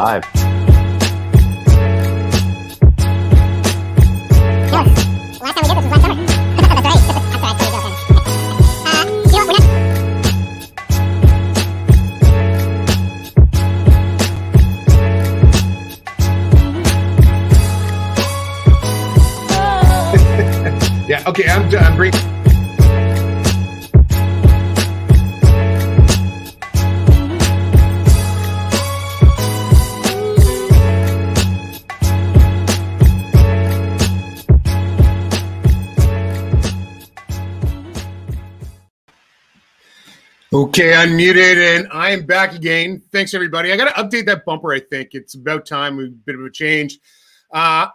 live. Yeah, okay, I'm bringing... Okay, unmuted, and I am back again. Thanks, everybody. I got to update that bumper, I think. It's about time. A bit of a change. Last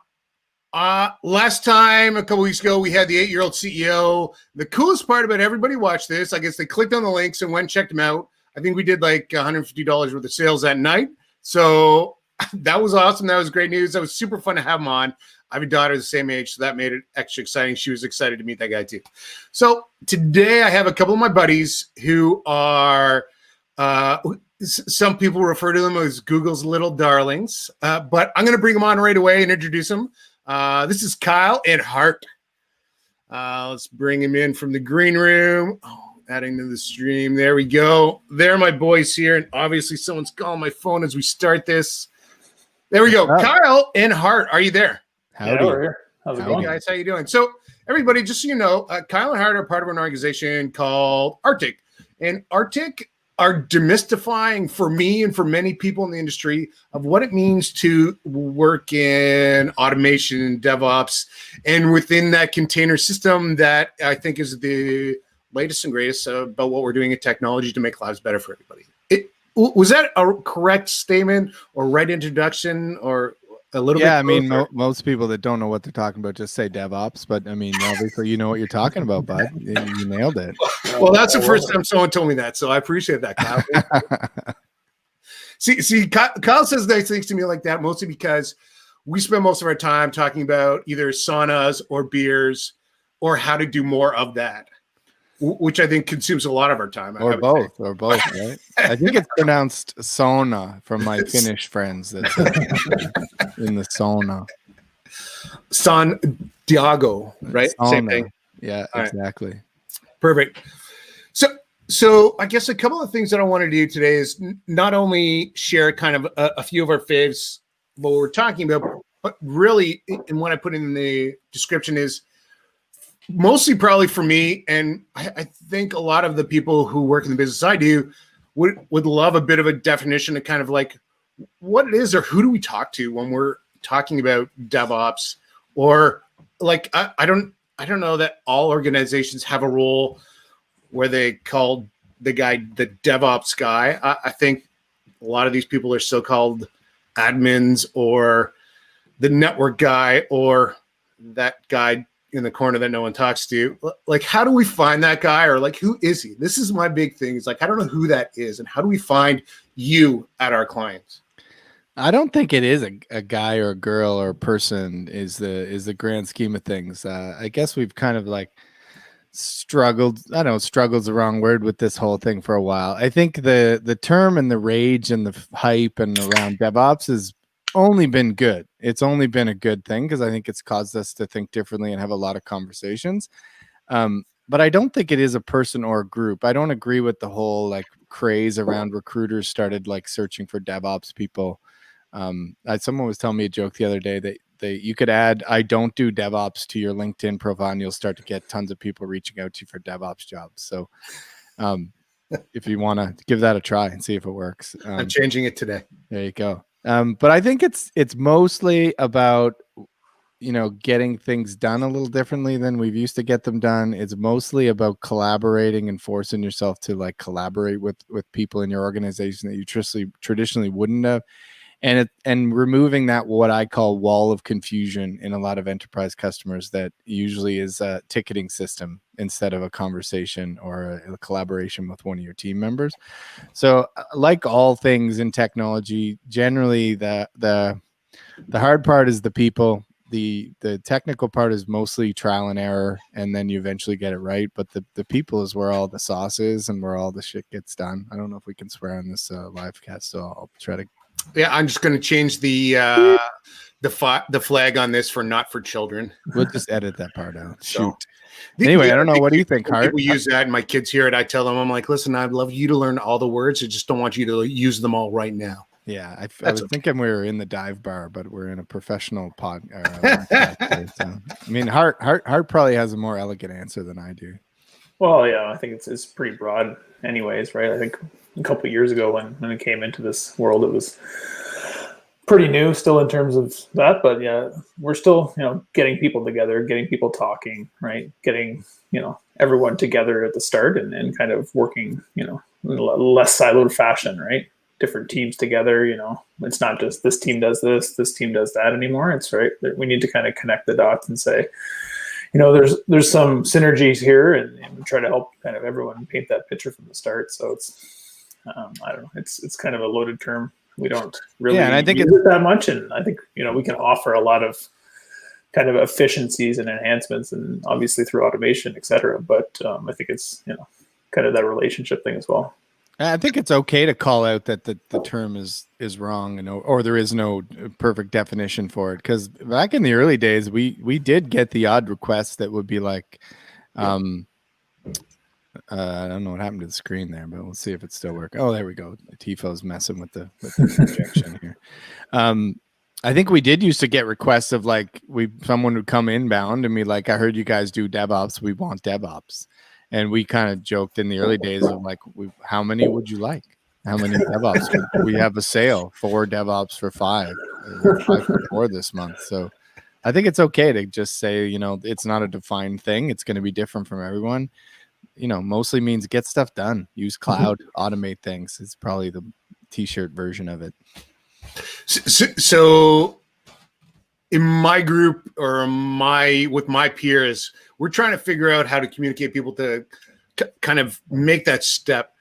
time, a couple weeks ago, we had the 8-year-old CEO. The coolest part about everybody watched this, I guess they clicked on the links and went and checked them out. I think we did like $150 worth of sales that night. So that was awesome. That was great news. That was super fun to have him on. I have a daughter the same age, so that made it extra exciting. She was excited to meet that guy too. So today I have a couple of my buddies who are, some people refer to them as Google's little darlings, but I'm going to bring them on right away and introduce them. This is Kyle and Hart. Let's bring him in from the green room. Oh, adding to the stream. There we go. They're my boys here, and obviously someone's calling my phone as we start this. There we go. Oh. Kyle and Hart, are you there? Howdy. Yeah, we're here. How's it going? Hey guys, how you doing? So everybody, just so you know, Kyle and Hart are part of an organization called Arctiq. And Arctiq are demystifying for me and for many people in the industry of what it means to work in automation and DevOps. And within that container system that I think is the latest and greatest about what we're doing in technology to make lives better for everybody. Was that a correct statement or right introduction or a little bit? Yeah, I mean, most people that don't know what they're talking about just say DevOps, but I mean, obviously you know what you're talking about, bud. You nailed it. Well, that's the first time someone told me that, so I appreciate that, Kyle. see, Kyle says nice things to me like that, mostly because we spend most of our time talking about either saunas or beers or how to do more of that, which I think consumes a lot of our time. Or both, right? I think it's pronounced sauna from my Finnish friends. That's in the sauna. San Diego, right? Sauna. Same thing. Yeah, all exactly. Right. Perfect. So I guess a couple of things that I want to do today is not only share kind of a few of our faves, what we're talking about, but really, and what I put in the description is mostly probably for me, and I think a lot of the people who work in the business I do would love a bit of a definition of kind of like what it is or who do we talk to when we're talking about DevOps, or like I don't know that all organizations have a role where they call the guy the DevOps guy. I think a lot of these people are so-called admins or the network guy or that guy in the corner that no one talks to. Like, how do we find that guy, or like, who is he? This is my big thing. It's like, I don't know who that is, and how do we find you at our clients? I don't think it is a guy or a girl or a person is the grand scheme of things. I guess we've kind of like struggled. I don't know, struggle's the wrong word with this whole thing for a while. I think the term and the rage and the hype and around DevOps has only been good. It's only been a good thing because I think it's caused us to think differently and have a lot of conversations. But I don't think it is a person or a group. I don't agree with the whole like craze around recruiters started like searching for DevOps people. Someone was telling me a joke the other day that you could add "I don't do DevOps" to your LinkedIn profile and you'll start to get tons of people reaching out to you for DevOps jobs. So if you want to give that a try and see if it works. I'm changing it today. There you go. But I think it's mostly about, you know, getting things done a little differently than we've used to get them done. It's mostly about collaborating and forcing yourself to like collaborate with people in your organization that you traditionally wouldn't have. And removing that, what I call wall of confusion in a lot of enterprise customers that usually is a ticketing system instead of a conversation or a collaboration with one of your team members. So like all things in technology, generally the hard part is the people. The technical part is mostly trial and error, and then you eventually get it right. But the people is where all the sauce is and where all the shit gets done. I don't know if we can swear on this live cast, so I'll try to Yeah, I'm just going to change the flag on this for not for children. We'll just edit that part out. So, Shoot. Anyway, I don't know. What do you think, Hart? People use that, and my kids hear it. I tell them, I'm like, listen, I'd love you to learn all the words. I just don't want you to use them all right now. Yeah, I was thinking we were in the dive bar, but we're in a professional podcast. So. I mean, Hart probably has a more elegant answer than I do. Well, yeah, I think it's pretty broad anyways, right? I think a couple of years ago when it came into this world, it was pretty new still in terms of that. But yeah, we're still, getting people together, getting people talking, right? Getting, everyone together at the start and kind of working, in a less siloed fashion, right? Different teams together, it's not just this team does this team does that anymore. It's right. We need to kind of connect the dots and say, there's some synergies here and try to help kind of everyone paint that picture from the start. So it's, I don't know, it's kind of a loaded term. We don't really and I think use it that much. And I think, we can offer a lot of kind of efficiencies and enhancements and obviously through automation, et cetera. But I think it's, kind of that relationship thing as well. I think it's okay to call out that the term is wrong or there is no perfect definition for it. Because back in the early days, we did get the odd requests that would be like, I don't know what happened to the screen there, but we'll see if it still works. Oh, there we go. Tifo's messing with the projection here. I think we did used to get requests of like someone would come inbound and be like, I heard you guys do DevOps. We want DevOps. And we kind of joked in the early days of like, how many would you like? How many DevOps? We have a sale, 4 DevOps for 5, 5 for 4 this month. So I think it's okay to just say, it's not a defined thing. It's going to be different from everyone. Mostly means get stuff done. Use cloud, automate things. It's probably the t-shirt version of it. So in my group or with my peers, we're trying to figure out how to communicate people to kind of make that step.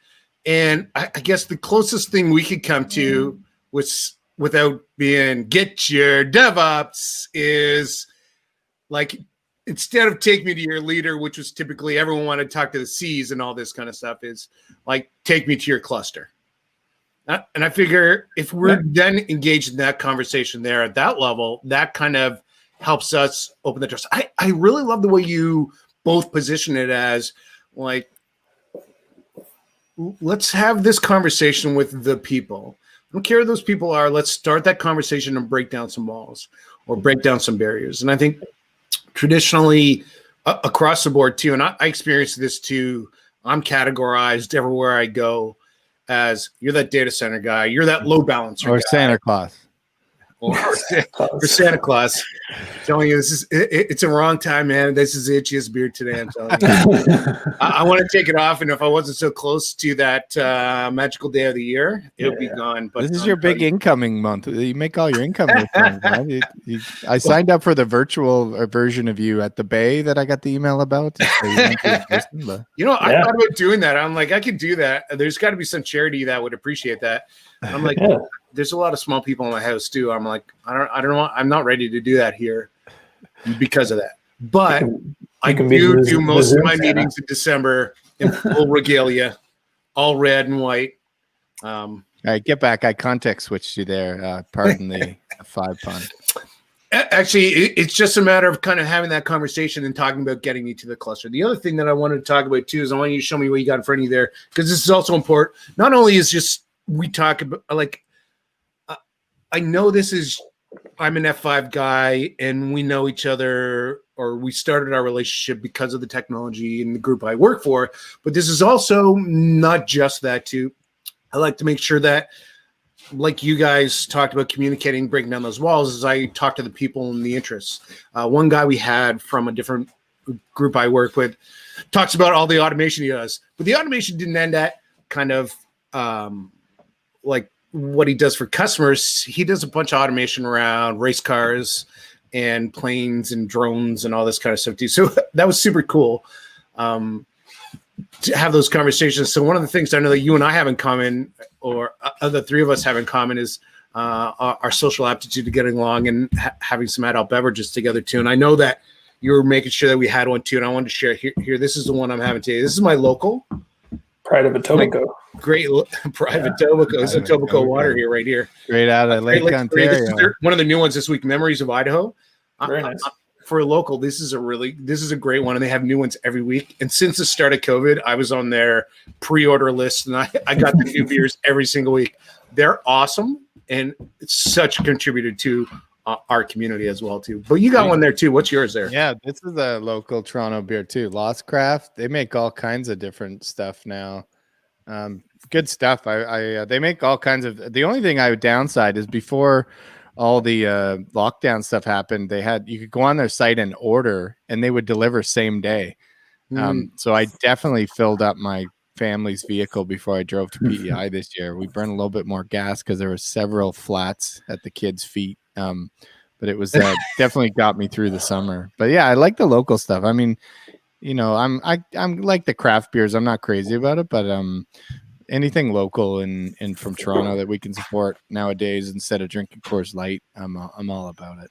And I guess the closest thing we could come to without being get your DevOps is like, instead of take me to your leader, which was typically everyone wanted to talk to the C's and all this kind of stuff, is like, take me to your cluster. And I figure if we're then engaged in that conversation there at that level, that kind of helps us open the trust. I really love the way you both position it as like, let's have this conversation with the people. I don't care who those people are. Let's start that conversation and break down some walls or break down some barriers. And I think traditionally across the board too, and I experienced this too, I'm categorized everywhere I go as you're that data center guy, you're that load balancer or guy. Santa Claus. Or Santa Claus. I'm telling you, it's a wrong time, man. This is the itchiest beard today. I'm telling you. I want to take it off, and if I wasn't so close to that magical day of the year, it would be gone. But this is your big incoming month. You make all your income. Right? I signed up for the virtual version of you at the Bay that I got the email about. I thought about doing that. I'm like, I could do that. There's got to be some charity that would appreciate that. I'm like, there's a lot of small people in my house too. I'm like, I don't know. I'm not ready to do that here because of that. But I do most of my meetings in December in full regalia, all red and white. All right, get back. I context switched you there. Pardon the 5 pun. Actually, it's just a matter of kind of having that conversation and talking about getting you to the cluster. The other thing that I wanted to talk about too is I want you to show me what you got in front of you there, because this is also important. Not only is just we talk about like, I know I'm an F5 guy and we know each other, or we started our relationship because of the technology in the group I work for, but this is also not just that too. I like to make sure that, like you guys talked about communicating, breaking down those walls, as I talk to the people and the interests. One guy we had from a different group I work with talks about all the automation he does, but the automation didn't end at kind of like what he does for customers. He does a bunch of automation around race cars and planes and drones and all this kind of stuff too. So that was super cool to have those conversations. So one of the things I know that you and I have in common, or the three of us have in common, is our social aptitude to getting along and having some adult beverages together too. And I know that you were making sure that we had one too. And I wanted to share here. This is the one I'm having today. This is my local. Pride of Etobicoke. Great private Etobicoke. It's Etobicoke water here, right here. Straight out of Lake Ontario. This is one of the new ones this week. Memories of Idaho. Very nice. For a local, this is a great one, and they have new ones every week. And since the start of COVID, I was on their pre-order list, and I got the new beers every single week. They're awesome, and it's such a contributor to our community as well too. But you got one there too. What's yours there? Yeah, this is a local Toronto beer too. Lost Craft. They make all kinds of different stuff now. Good stuff. They make all kinds of. The only thing I would downside is before all the lockdown stuff happened, you could go on their site and order, and they would deliver same day. So I definitely filled up my family's vehicle before I drove to PEI this year. We burned a little bit more gas because there were several flats at the kids' feet. But it was definitely got me through the summer. But yeah, I like the local stuff. I mean, I'm like the craft beers. I'm not crazy about it, but anything local and from Toronto that we can support nowadays instead of drinking Coors Light, I'm all about it.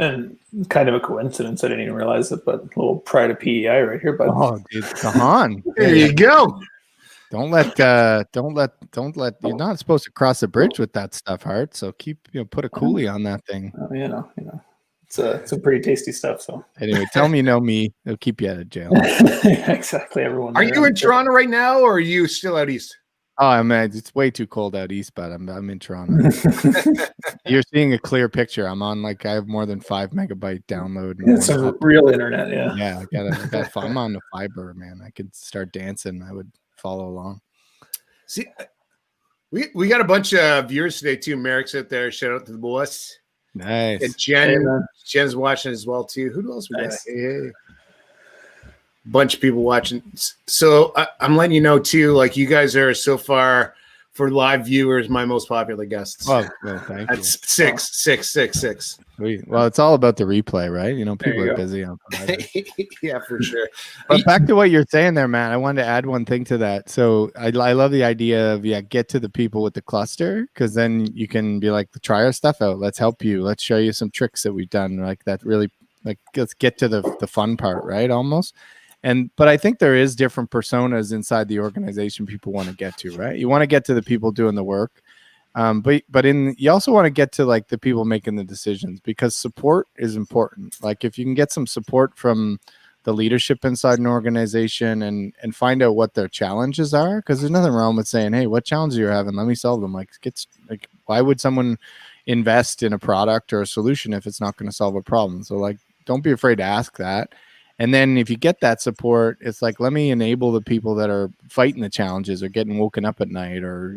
And kind of a coincidence, I didn't even realize it, but a little pride of PEI right here, bud. Oh, dude, Kahan. There you go. Don't let. You're not supposed to cross a bridge with that stuff, Hart. So put a coolie on that thing. It's a pretty tasty stuff. So anyway, tell me you know me. It'll keep you out of jail. Yeah, exactly. Everyone. Are you in Toronto right now, or are you still out east? Oh man, it's way too cold out east, but I'm in Toronto. You're seeing a clear picture. I'm on I have more than 5 megabyte download. It's a real internet, yeah. Yeah, I'm on the fiber, man. I could start dancing. I would follow along. See, we got a bunch of viewers today too. Merrick's out there. Shout out to the boss. Nice. And Jen's watching as well too. Who else we got? Hey. Bunch of people watching. So I'm letting you know too, like you guys are so far for live viewers, my most popular guests. Well thank you. That's 6. Well, it's all about the replay, right? People are busy on yeah, for sure. But back to what you're saying there, man. I wanted to add one thing to that. So I love the idea of get to the people with the cluster, because then you can be like, try our stuff out. Let's help you. Let's show you some tricks that we've done. Like that really, let's get to the fun part, right? Almost. But I think there is different personas inside the organization people want to get to, right? You want to get to the people doing the work. But you also want to get to the people making the decisions, because support is important. Like if you can get some support from the leadership inside an organization and find out what their challenges are, because there's nothing wrong with saying, hey, what challenges you're having? Let me solve them. Why would someone invest in a product or a solution if it's not going to solve a problem? So don't be afraid to ask that. And then if you get that support, it's let me enable the people that are fighting the challenges or getting woken up at night or,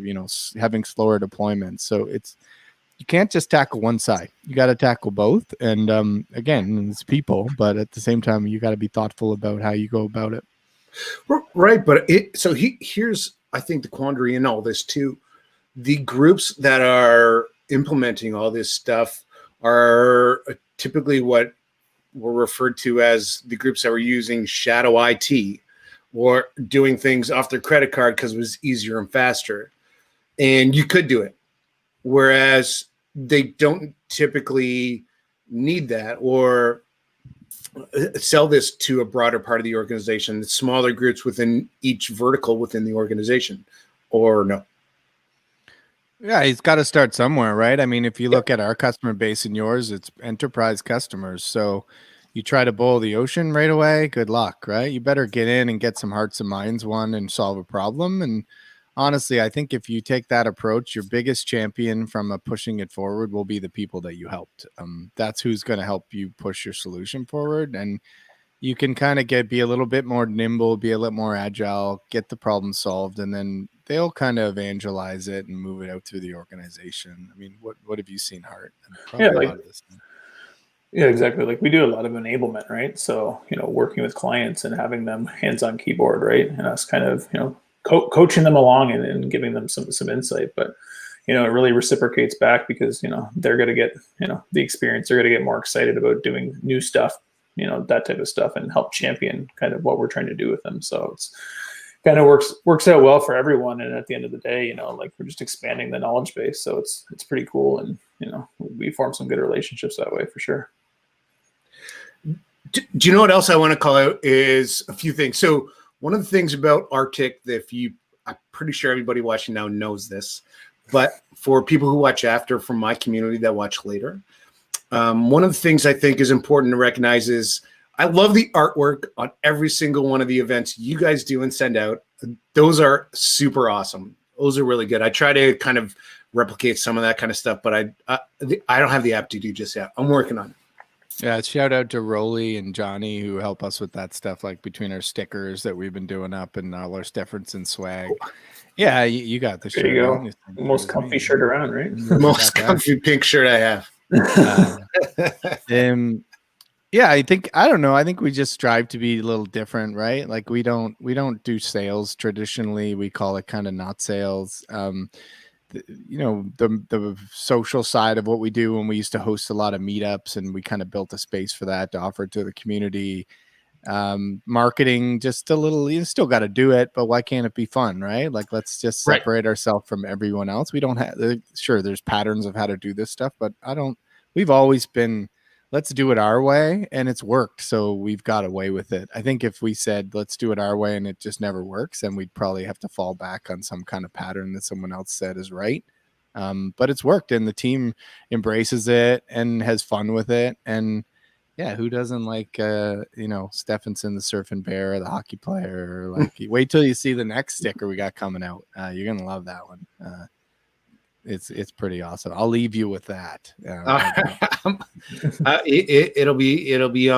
having slower deployments. So you can't just tackle one side. You got to tackle both. And again, it's people, but at the same time, you got to be thoughtful about how you go about it. Right. But here's, I think, the quandary in all this too. The groups that are implementing all this stuff are typically what were referred to as the groups that were using shadow IT or doing things off their credit card because it was easier and faster. And you could do it. Whereas they don't typically need that or sell this to a broader part of the organization, smaller groups within each vertical within the organization, or no? Yeah, he's got to start somewhere, right? I mean, if you look at our customer base and yours, it's enterprise customers. So you try to boil the ocean right away, good luck, right? You better get in and get some hearts and minds won and solve a problem. And honestly, I think if you take that approach, your biggest champion from pushing it forward will be the people that you helped. That's who's going to help you push your solution forward. And you can kind of be a little bit more nimble, be a little more agile, get the problem solved, and then they'll kind of evangelize it and move it out through the organization. I mean, what have you seen, Hart? Yeah, exactly. We do a lot of enablement, right? So, working with clients and having them hands-on keyboard, right? And us kind of, coaching them along and giving them some insight. But, it really reciprocates back because, they're going to get, the experience. They're going to get more excited about doing new stuff, that type of stuff, and help champion kind of what we're trying to do with them. So it's kind of works out well for everyone. And at the end of the day, we're just expanding the knowledge base. So it's pretty cool. And, we form some good relationships that way for sure. Do you know what else I want to call out is a few things. So one of the things about Arctiq that I'm pretty sure everybody watching now knows this, but for people who watch after, from my community that watch later, one of the things I think is important to recognize is I love the artwork on every single one of the events you guys do and send out. Those are super awesome. Those are really good. I try to kind of replicate some of that kind of stuff, but I don't have the aptitude just yet. I'm working on it. Yeah, shout out to Rolly and Johnny who help us with that stuff, like between our stickers that we've been doing up and all our Stefferts and swag. Yeah, you got the shirt. There you go. Most comfy shirt around, right? Most comfy pink shirt I have. Yeah, I don't know. I think we just strive to be a little different, right? Like we don't do sales traditionally. We call it kind of not sales. The social side of what we do, when we used to host a lot of meetups and we kind of built a space for that to offer to the community. Marketing, just a little, you still got to do it, but why can't it be fun, right? Like, let's just separate ourselves from everyone else. We don't have, sure, there's patterns of how to do this stuff, but we've always been, let's do it our way, and it's worked. So we've got away with it. I think if we said, let's do it our way, and it just never works, then we'd probably have to fall back on some kind of pattern that someone else said is right. But it's worked, and the team embraces it and has fun with it. And yeah, who doesn't like, Stephenson, the surfing bear, or the hockey player? Or like, wait till you see the next sticker we got coming out. You're going to love that one. It's pretty awesome. I'll leave you with that. It'll be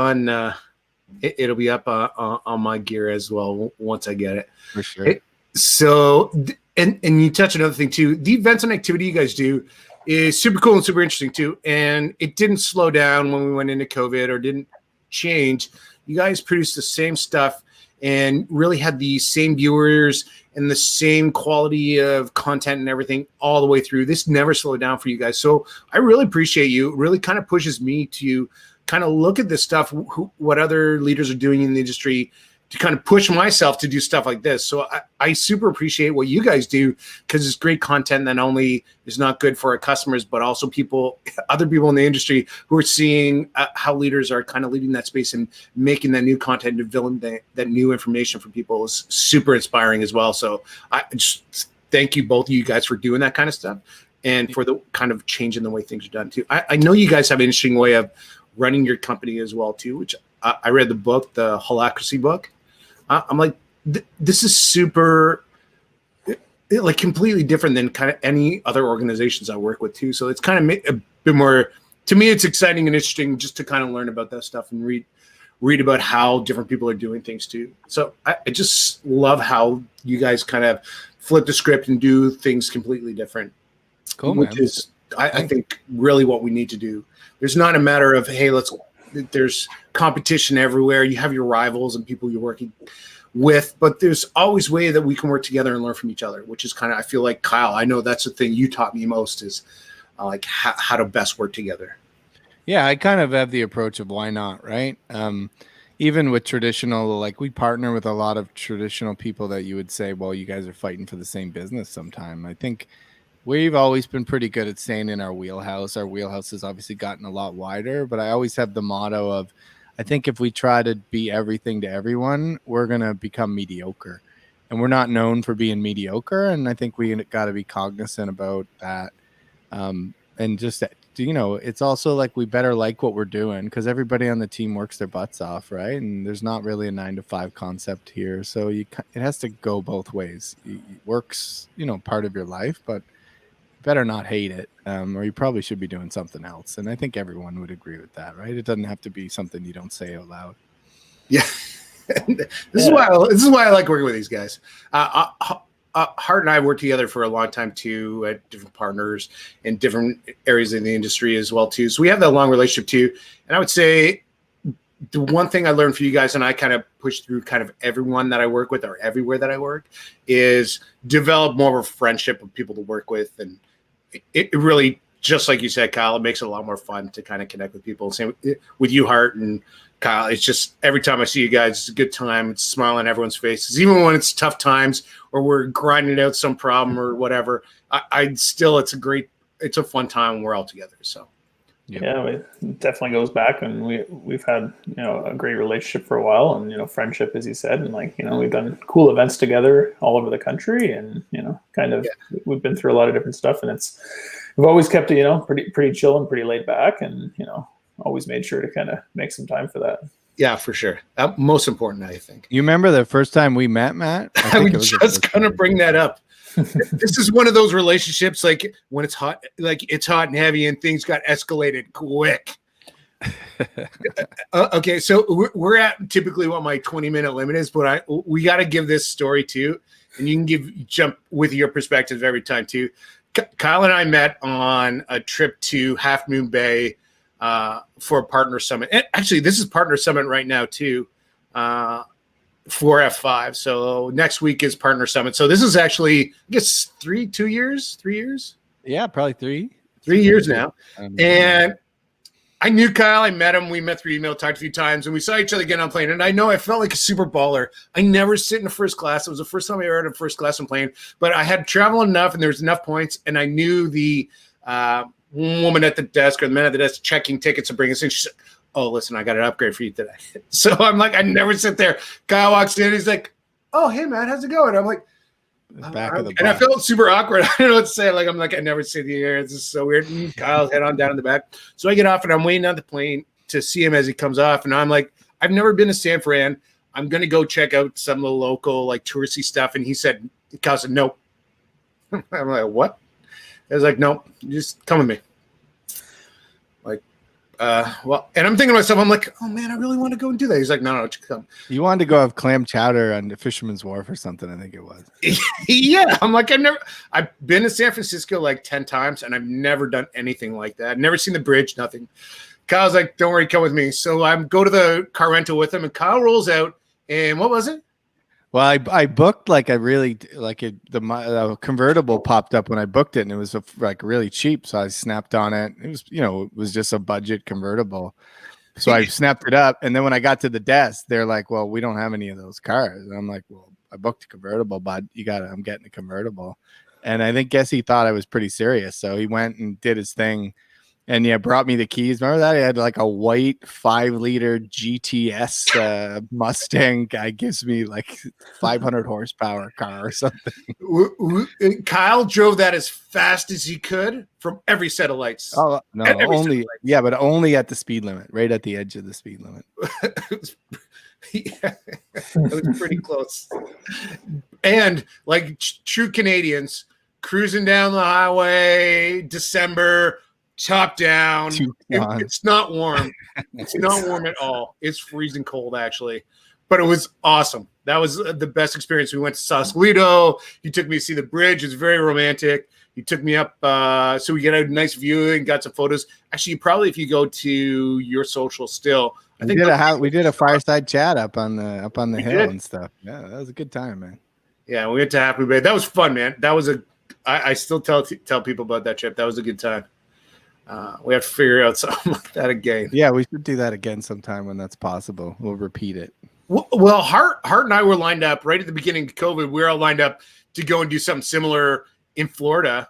up on my gear as well once I get it. For sure. So you touch another thing too. The events and activity you guys do is super cool and super interesting too. And it didn't slow down when we went into COVID, or didn't change. You guys produced the same stuff and really had the same viewers and the same quality of content and everything all the way through. This never slowed down for you guys. So I really appreciate you. It really kind of pushes me to kind of look at this stuff, what other leaders are doing in the industry, to kind of push myself to do stuff like this. So I super appreciate what you guys do, because it's great content that not only is not good for our customers, but also other people in the industry who are seeing how leaders are kind of leading that space and making that new content, developing that new information for people is super inspiring as well. So I just thank you, both of you guys, for doing that kind of stuff and for the kind of changing the way things are done too. I know you guys have an interesting way of running your company as well too, which I read the book, the Holacracy book. I'm like, this is super, like, completely different than kind of any other organizations I work with too. So it's kind of a bit more, to me, it's exciting and interesting just to kind of learn about that stuff and read about how different people are doing things too. So I just love how you guys kind of flip the script and do things completely different. Cool, which man. is, I think, really what we need to do. There's not a matter of, hey, there's competition everywhere. You have your rivals and people you're working with, but there's always a way that we can work together and learn from each other, which is kind of, I feel like, Kyle, I know that's the thing you taught me most, is like how to best work together. Yeah, I kind of have the approach of why not, right? Even with traditional, like, we partner with a lot of traditional people that you would say, well, you guys are fighting for the same business sometime. I think we've always been pretty good at staying in our wheelhouse. Our wheelhouse has obviously gotten a lot wider, but I always have the motto of, I think if we try to be everything to everyone, we're going to become mediocre. And we're not known for being mediocre. And I think we got to be cognizant about that. And just, it's also like, we better like what we're doing, because everybody on the team works their butts off, right? And there's not really a 9-to-5 concept here. So it has to go both ways. It works, part of your life, but better not hate it, or you probably should be doing something else. And I think everyone would agree with that, right? It doesn't have to be something you don't say out loud. Yeah. This is why I like working with these guys. Hart and I worked together for a long time too, at different partners in different areas of the industry as well too. So we have that long relationship too. And I would say the one thing I learned from you guys, and I kind of push through kind of everyone that I work with, or everywhere that I work, is develop more of a friendship of people to work with. And it really, just like you said, Kyle, it makes it a lot more fun to kind of connect with people. Same with you, Hart, and Kyle. It's just, every time I see you guys, it's a good time. It's a smile on everyone's faces, even when it's tough times or we're grinding out some problem or whatever. It's a fun time when we're all together. So Yep. Yeah, it definitely goes back, and we've had a great relationship for a while, and friendship, as you said, and we've done cool events together all over the country, and kind of we've been through a lot of different stuff, and we've always kept it pretty chill and pretty laid back, and always made sure to kind of make some time for that. Yeah, for sure. Most important, I think. You remember the first time we met, Matt? I was just gonna bring that up. This is one of those relationships, like when it's hot and heavy, and things got escalated quick. Okay, so we're at typically what my 20-minute limit is, but we got to give this story too, and you can jump with your perspective every time too. Kyle and I met on a trip to Half Moon Bay for a partner summit. And actually, this is partner summit right now too. For F5. So next week is partner summit. So this is actually, I guess, 3 years. Yeah, probably 3 years now. And I knew Kyle. I met him. We met through email, talked a few times, and we saw each other again on plane. And I know I felt like a super baller. I never sit in a first class. It was the first time I ever had a first class on plane, but I had traveled enough and there was enough points. And I knew the woman at the desk or the man at the desk checking tickets to bring us in. She said, "Oh, listen, I got an upgrade for you today." So I'm like, I never sit there. Kyle walks in. He's like, "Oh, hey, man, how's it going?" I'm like, and I felt super awkward. I don't know what to say. I'm like, I never sit here. This is so weird. And Kyle's head on down in the back. So I get off and I'm waiting on the plane to see him as he comes off. And I'm like, I've never been to San Fran. I'm going to go check out some of the local, touristy stuff. And Kyle said, "Nope." I'm like, "What?" I was like, "Nope, just come with me." And I'm thinking to myself, I'm like, "Oh man, I really want to go and do that." He's like, "No, just come." You wanted to go have clam chowder on the Fisherman's Wharf or something, I think it was. Yeah, I'm like, I've been to San Francisco 10 times, and I've never done anything like that. I've never seen the bridge, nothing. Kyle's like, "Don't worry, come with me." So I go to the car rental with him, and Kyle rolls out. And what was it? Well, I booked the convertible popped up when I booked it, and it was really cheap. So I snapped on it. It was it was just a budget convertible. So I snapped it up, and then when I got to the desk, they're like, "Well, we don't have any of those cars." And I'm like, "Well, I booked a convertible, bud. I'm getting a convertible." And I guess he thought I was pretty serious, so he went and did his thing. And brought me the keys. Remember that? He had a white 5-liter GTS Mustang guy, gives me 500 horsepower car or something. Kyle drove that as fast as he could from every set of lights. Oh no, but only at the speed limit, right at the edge of the speed limit. It was pretty close. And true Canadians, cruising down the highway, December. Top down. It's not warm. It's not warm at all. It's freezing cold, actually. But it was awesome. That was the best experience. We went to Sausalito. He took me to see the bridge. It was very romantic. He took me up so we get a nice view and got some photos. Actually, probably if you go to your social still, I think we did a fireside chat up on the hill and stuff. Yeah, that was a good time, man. Yeah, we went to Happy Bay. That was fun, man. That was I still tell people about that trip. That was a good time. We have to figure out something like that again. Yeah, we should do that again sometime when that's possible. We'll repeat it. Well, Hart and I were lined up right at the beginning of COVID. We were all lined up to go and do something similar in Florida,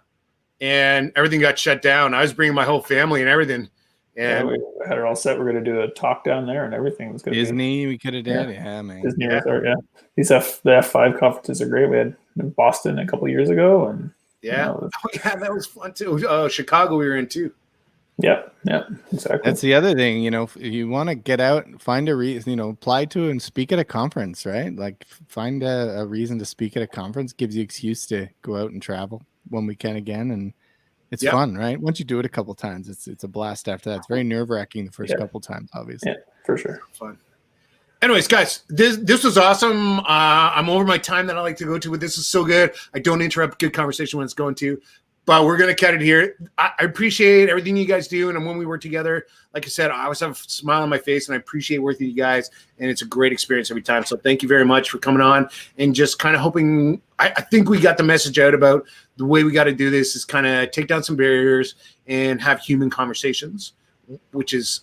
and everything got shut down. I was bringing my whole family and everything. And we had it all set. We're going to do a talk down there, and everything was going to Disney. We could have done it. Yeah, man. Disney Resort. Yeah, the F5 conferences are great. We had in Boston a couple of years ago, and that was fun too. Chicago we were in too. Yeah, exactly. That's the other thing, if you want to get out, find a reason, apply to and speak at a conference, right? Find a reason to speak at a conference, gives you excuse to go out and travel when we can again, and it's fun, right? Once you do it a couple times, it's a blast after that. It's very nerve-wracking the first couple times, obviously. Yeah, for sure. Fun. Anyways, guys, this was awesome. I'm over my time that I like to go to, but this is so good. I don't interrupt good conversation when it's going to. But we're going to cut it here. I appreciate everything you guys do. And when we work together, like I said, I always have a smile on my face, and I appreciate working with you guys. And it's a great experience every time. So thank you very much for coming on and just kind of hoping – I think we got the message out about the way we got to do this is kind of take down some barriers and have human conversations which is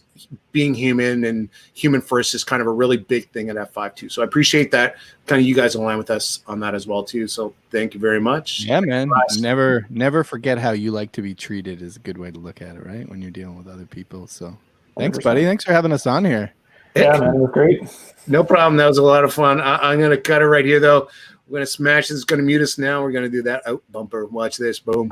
being human, and human first is kind of a really big thing at F5 too. So I appreciate that kind of you guys align with us on that as well too. So thank you very much. Yeah, man. Never forget how you like to be treated is a good way to look at it, right? When you're dealing with other people. So thanks, 100%. buddy. Thanks for having us on here. Yeah, man, it was great. No problem. That was a lot of fun. I'm going to cut it right here, though. We're going to smash this. It's going to mute us now. We're going to do that out bumper. Watch this. Boom.